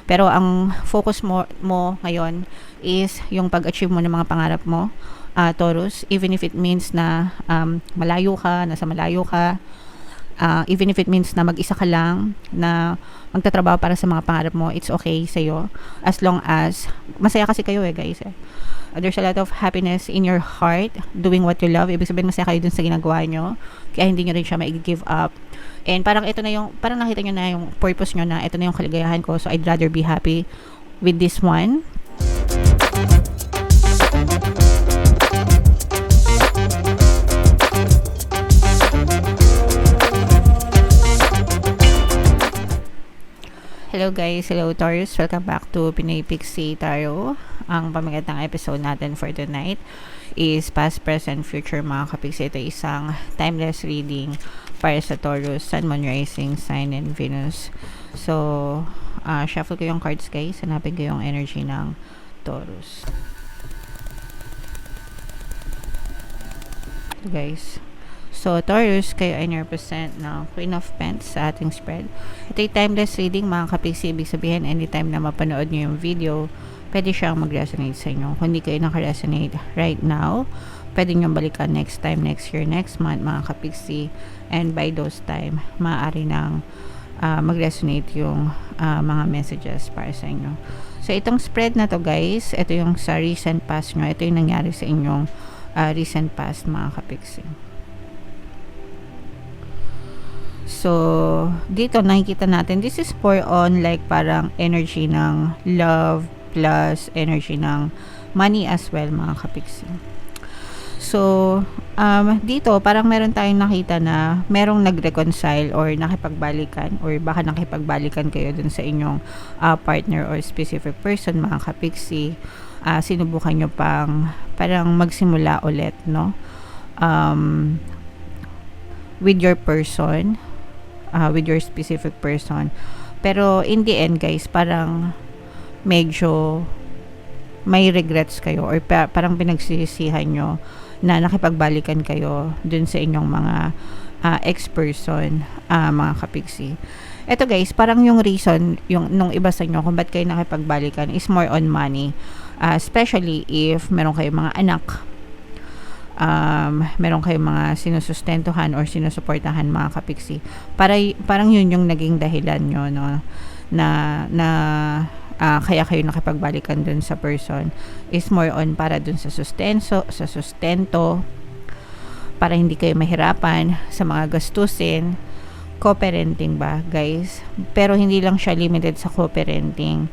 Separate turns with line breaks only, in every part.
Pero ang focus mo ngayon is yung pag-achieve mo ng mga pangarap mo, Taurus, even if it means na nasa malayo ka, even if it means na mag-isa ka lang, na magtatrabaho para sa mga pangarap mo, it's okay sa'yo. As long as, masaya kasi kayo guys. There's a lot of happiness in your heart doing what you love. Ibig sabihin, masaya kayo dun sa ginagawa nyo. Kaya hindi nyo rin siya ma-give up. And parang ito na yung, parang nakita nyo na yung purpose nyo na ito na yung kaligayahan ko. So, I'd rather be happy with this one. Hello guys, hello Taurus, welcome back to Pinoy Pixie Tarot. Ang pamagat ng episode natin for tonight is past, present, future mga kapixie. Ito isang timeless reading para sa Taurus, Sun, Moon, Rising, Sign, and Venus. So, shuffle ko yung cards guys, hanapin ko yung energy ng Taurus. So, guys, so, Taurus, kayo ay represent na Queen of Pentacles sa ating spread. Ito ay timeless reading mga kapixie. Ibig sabihin, anytime na mapanood nyo yung video, pwede siyang mag-resonate sa inyo. Kung hindi kayo naka-resonate right now, pwede nyo balikan next time, next year, next month mga kapixie. And by those time, maaari nang mag-resonate yung mga messages para sa inyo. So, itong spread na to guys, ito yung sa recent past nyo. Ito yung nangyari sa inyong recent past mga kapixie. So, dito nakikita natin, this is for on like parang energy ng love plus energy ng money as well mga kapixie. So, dito parang meron tayong nakita na merong nag-reconcile or nakipagbalikan or baka nakipagbalikan kayo dun sa inyong partner or specific person mga kapixie. Sinubukan nyo pang parang magsimula ulit, no? With your person, with your specific person. Pero in the end guys, parang medyo may regrets kayo or parang pinagsisisihan nyo na nakipagbalikan kayo dun sa inyong mga ex-person, mga kapixie. Eto guys, parang yung reason yung nung iba sa inyo kung ba't kayo nakipagbalikan is more on money, especially if meron kayong mga anak, meron kayong mga sinusustentuhan or sinusuportahan mga kapixie. Parang yun yung naging dahilan nyo, no? Na kaya kayo nakipagbalikan dun sa person is more on para dun sa sustento, para hindi kayo mahirapan sa mga gastusin, co-parenting ba guys? Pero hindi lang siya limited sa co-parenting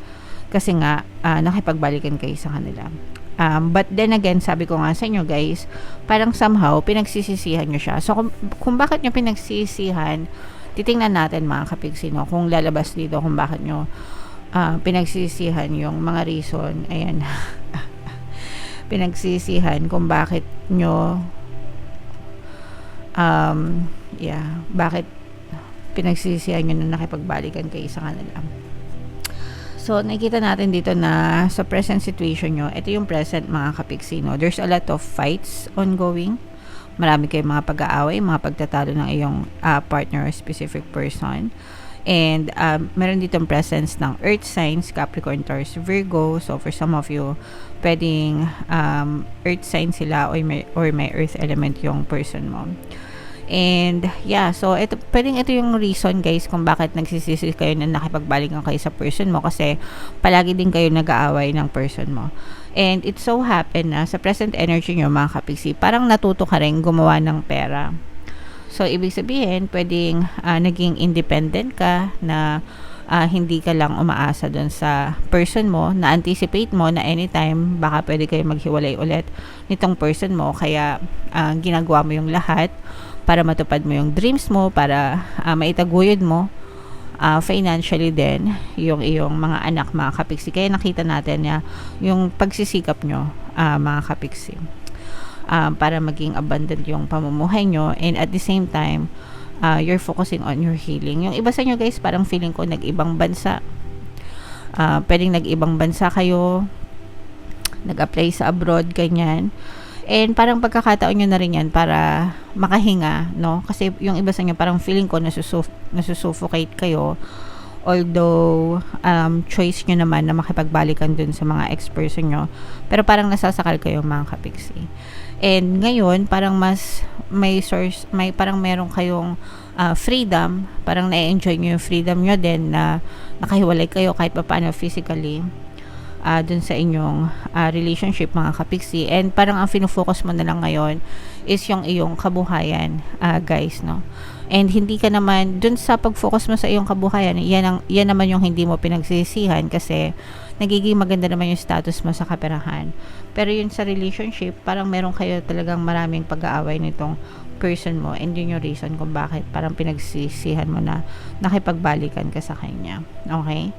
kasi nga nakipagbalikan kayo sa kanila. But then again, sabi ko nga sa inyo guys, parang somehow pinagsisisihan nyo siya. So kung bakit nyo pinagsisisihan, titingnan natin mga kapixie, no? Kung lalabas dito kung bakit nyo pinagsisihan yung mga reason. Ayan. Pinagsisihan kung bakit nyo bakit pinagsisihan nyo na nakipagbalikan kayo sa kanila. So, nakikita natin dito na sa present situation nyo, ito yung present mga kapixie, no? There's a lot of fights ongoing. Marami kayong mga pag-aaway, mga pagtatalo ng iyong partner or specific person. And meron ditong presence ng earth signs, Capricorn, Taurus, Virgo. So, for some of you, pwedeng earth sign sila or may earth element yung person mo. And yeah, so ito yung reason guys kung bakit nagsisisi kayo na nakipagbalikan kayo sa person mo, kasi palagi din kayo nag-aaway ng person mo. And it so happen na sa present energy nyo mga kapixie, parang natuto ka rin gumawa ng pera. So ibig sabihin, pwedeng naging independent ka na hindi ka lang umaasa dun sa person mo, na anticipate mo na anytime baka pwede kayo maghiwalay ulit nitong person mo, kaya ginagawa mo yung lahat para matupad mo yung dreams mo, para maitaguyod mo financially din yung iyong mga anak mga kapixie. Kaya nakita natin na yung pagsisikap nyo mga kapixie, para maging abundant yung pamumuhay nyo, and at the same time you're focusing on your healing. Yung iba sa nyo guys, parang feeling ko nag-ibang bansa, pwedeng nag-ibang bansa kayo, nag-apply sa abroad, ganyan. And parang pagkakataon nyo na rin yan para makahinga, no? Kasi yung iba sa inyo parang feeling ko nasusuffocate kayo Although, choice nyo naman na makipagbalikan dun sa mga ex-person nyo. Pero parang nasasakal kayo mga kapiksi. And ngayon, parang mas may source, parang meron kayong freedom. Parang na-enjoy nyo yung freedom nyo din na nakahiwalay kayo kahit pa paano physically dun sa inyong relationship mga kapiksi. And parang ang fino-focus mo na lang ngayon is yung iyong kabuhayan, guys, no? And hindi ka naman dun sa pag-focus mo sa iyong kabuhayan, yan naman yung hindi mo pinagsisihan kasi nagiging maganda naman yung status mo sa kaperahan. Pero yun sa relationship, parang meron kayo talagang maraming pag-aaway nitong person mo, and yun yung reason kung bakit parang pinagsisihan mo na nakipagbalikan ka sa kanya. Okay?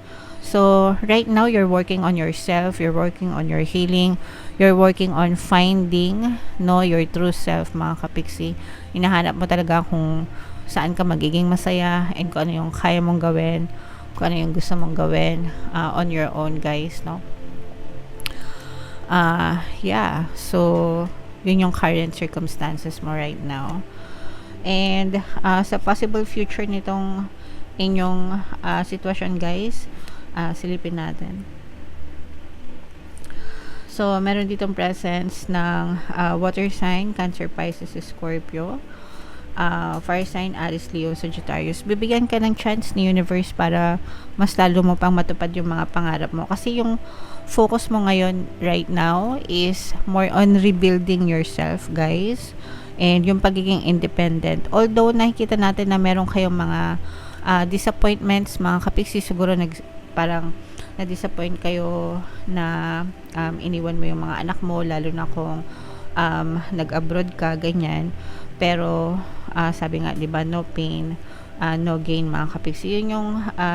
So, right now, you're working on yourself, you're working on your healing, you're working on finding, no, your true self, mga kapiksi. Hinahanap mo talaga kung saan ka magiging masaya and kung ano yung kaya mong gawin, kung ano yung gusto mong gawin on your own, guys, no? Yeah, so yun yung current circumstances mo right now. And sa possible future nitong inyong sitwasyon, guys, silipin natin. So, meron ditong presence ng water sign, Cancer, Pisces, Scorpio, fire sign, Aries, Leo, Sagittarius. Bibigyan ka ng chance ni universe para mas lalo mo pang matupad yung mga pangarap mo. Kasi yung focus mo ngayon right now is more on rebuilding yourself, guys. And yung pagiging independent. Although nakikita natin na meron kayong mga disappointments, mga kapiksi, siguro parang na-disappoint kayo na iniwan mo yung mga anak mo, lalo na kung nag-abroad ka, ganyan. Pero sabi nga, 'di ba, no pain, no gain, mga kapiksi. Yun yung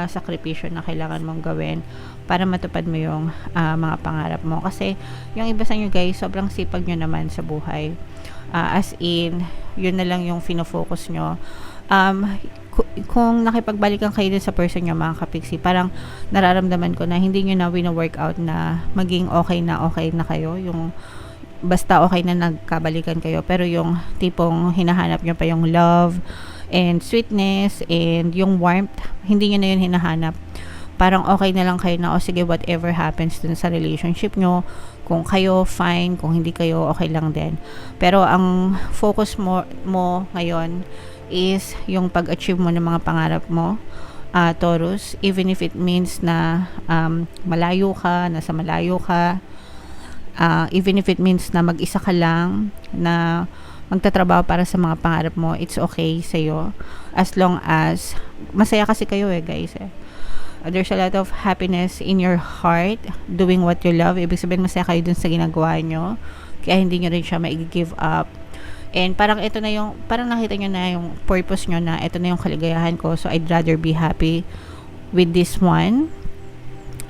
sakripisyo na kailangan mong gawin para matupad mo yung mga pangarap mo. Kasi yung iba sa inyo, guys, sobrang sipag nyo naman sa buhay. As in, yun na lang yung fino-focus nyo. Kung nakipagbalikan kayo din sa person nyo, mga kapiksi, parang nararamdaman ko na hindi nyo na wino-workout na maging okay na kayo. Yung basta okay na nagkabalikan kayo, pero yung tipong hinahanap nyo pa yung love and sweetness and yung warmth, hindi nyo na yun hinahanap. Parang okay na lang kayo na, sige, whatever happens dun sa relationship nyo, kung kayo, fine. Kung hindi kayo, okay lang din. Pero ang focus mo ngayon is yung pag-achieve mo ng mga pangarap mo, Taurus, even if it means na malayo ka, nasa malayo ka, even if it means na mag-isa ka lang, na magtatrabaho para sa mga pangarap mo, it's okay sa'yo. As long as, masaya kasi kayo guys. There's a lot of happiness in your heart doing what you love. Ibig sabihin, masaya kayo dun sa ginagawa nyo. Kaya hindi nyo rin siya ma-give up. And parang ito na yung, parang nakita nyo na yung purpose nyo na ito na yung kaligayahan ko. So, I'd rather be happy with this one.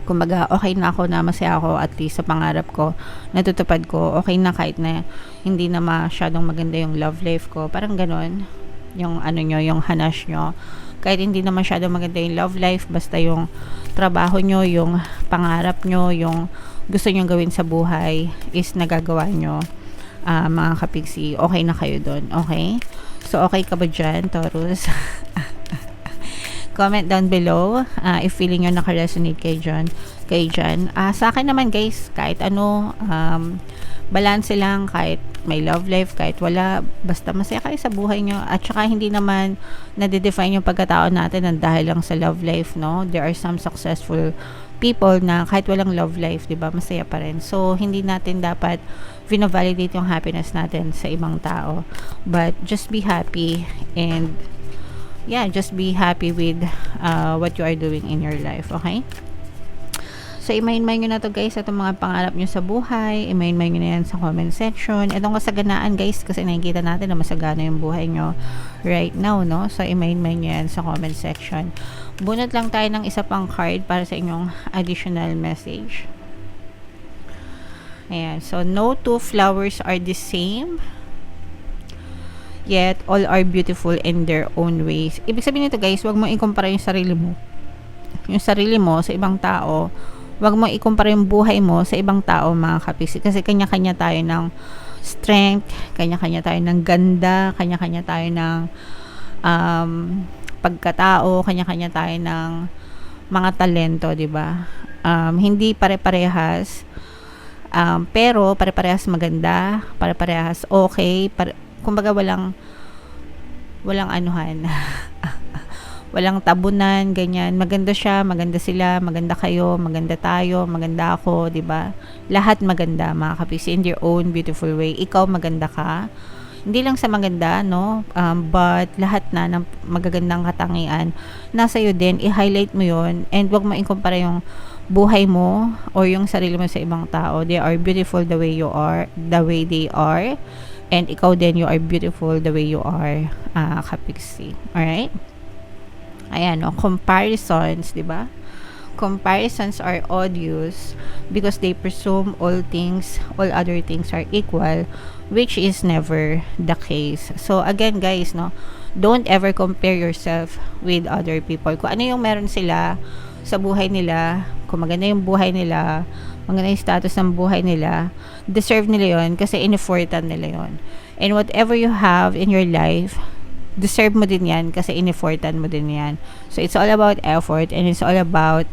Kumbaga, okay na ako na masaya ako at least sa pangarap ko. Natutupad ko. Okay na kahit na hindi na masyadong maganda yung love life ko. Parang ganon. Yung ano nyo, yung hanash nyo. Kahit hindi na masyadong maganda yung love life, basta yung trabaho nyo, yung pangarap nyo, yung gusto nyo gawin sa buhay is nagagawa nyo, mga kapigsi. Okay na kayo dun, okay? So, okay ka ba dyan, Taurus? Comment down below if feeling nyo naka-resonate kayo dyan. Sa akin naman, guys, kahit ano, balance lang, kahit may love life, kahit wala, basta masaya kayo sa buhay nyo. At saka hindi naman nadedefine yung pagkatao natin ng dahil lang sa love life, no? There are some successful people na kahit walang love life, diba, masaya pa rin. So, hindi natin dapat vino-validate yung happiness natin sa ibang tao. But, just be happy and yeah, just be happy with what you are doing in your life, okay? So, i-main-main nyo na to, guys, itong mga pangarap nyo sa buhay. I-main-main nyo na yan sa comment section. Itong kasaganaan, guys, kasi nakikita natin na masagana yung buhay nyo right now, no? So, i-main-main nyo yan sa comment section. Bunot lang tayo ng isa pang card para sa inyong additional message. Ayan. So, no two flowers are the same, yet all are beautiful in their own ways. Ibig sabihin nito, guys, wag mo i-compare yung sarili mo. Yung sarili mo sa ibang tao. Wag mo ikumpara yung buhay mo sa ibang tao, mga kapiksi. Kasi kanya-kanya tayo ng strength, kanya-kanya tayo ng ganda, kanya-kanya tayo ng pagkatao, kanya-kanya tayo ng mga talento, 'di ba? Hindi pare-parehas, pero pare-parehas maganda, pare-parehas okay, kumbaga walang anuhan. Walang tabunan, ganyan. Maganda siya, maganda sila, maganda kayo, maganda tayo, maganda ako, 'di ba? Lahat maganda, mga kapiksi, in their own beautiful way. Ikaw maganda ka. Hindi lang sa maganda, no? But lahat na ng magagandang katangian nasa iyo din. I-highlight mo 'yon and 'wag mo ikumpara yung buhay mo or yung sarili mo sa ibang tao. They are beautiful the way you are, the way they are. And ikaw din, you are beautiful the way you are, kapiksi. Alright? Ayan, no? Comparisons, di ba? Comparisons are odious because they presume all other things are equal, which is never the case. So, again, guys, no? Don't ever compare yourself with other people. Kung ano yung meron sila sa buhay nila, kung maganda yung buhay nila, maganda yung status ng buhay nila, deserve nila yon kasi in-effortan nila yon. And whatever you have in your life, deserve mo din yan kasi in-effortan mo din yan. So, it's all about effort and it's all about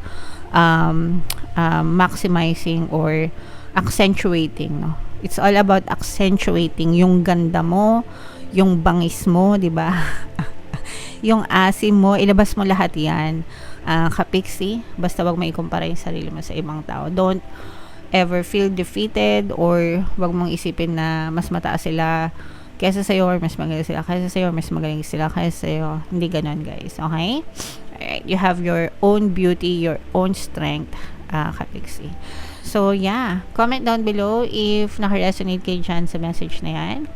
maximizing or accentuating, no? It's all about accentuating yung ganda mo, yung bangis mo, di ba? Yung asim mo, ilabas mo lahat yan, kapiksi. Basta wag mo ikumpara yung sarili mo sa ibang tao. Don't ever feel defeated or wag mong isipin na mas mataas sila kaysa sa'yo or mas magaling sila, kaysa sa'yo mas magaling sila, kaysa sa'yo. Hindi ganon, guys. Okay? Alright. You have your own beauty, your own strength, kapiksi. So, yeah. Comment down below if naka-resonate kayo dyan sa message na yan.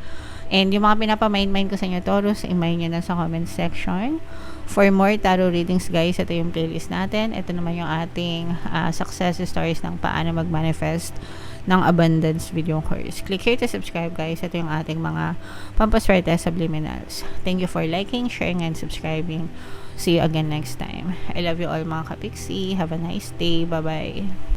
And yung mga pinapamind ko sa inyo, Taurus, i-mind nyo na sa comment section. For more tarot readings, guys, ito yung playlist natin. Ito naman yung ating success stories ng paano mag-manifest ng abundance video course. Click here to subscribe, guys. Ito yung ating mga pampaswerte subliminals. Thank you for liking, sharing, and subscribing. See you again next time. I love you all, mga kapiksi. Have a nice day. Bye-bye.